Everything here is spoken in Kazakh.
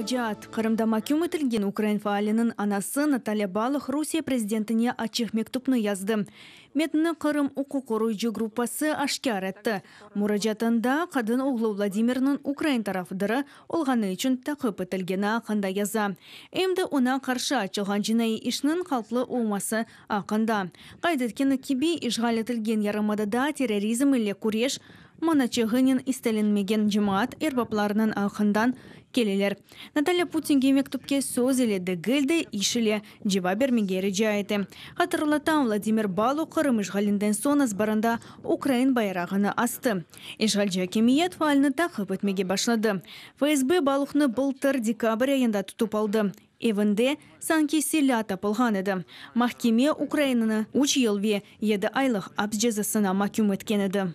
Мурачат. Кырымда макюм етілген Украин фаалінің анасы Наталья Балых Русия президентіне ачық мектупны язды. Метні Кырым оқу қорuyucu группасы ашкар етті. Мурачатында қадын оғлы Владимирның Украин тарафыдыры олғаны үшін тақып етілгені ақында яза. Емді она қаршы ачылған жинайы ішінің қалплы олмасы ақында. Қайдеткені кеби ишғал етілген ярымадада терроризм или куреш Маначығынын истеленмеген жемаат эрбапларының ақындан келелер. Наталья Путинге мектупке сөз еледі гілді ишіле жева бермегері жайты. Қатырлатан Владимир Балу Кырым ишғалінден сон азбарында Украин байрағыны асты. Ишғалжа кемиет фаалны тақып өтмеге башлады. ФСБ Балухны былтыр декабрь айында тұтып алды. Евінде санки силя тапылған еді. Махкеме Украинаны 3 елве еді айлық апс жазасына макюм еткен еді.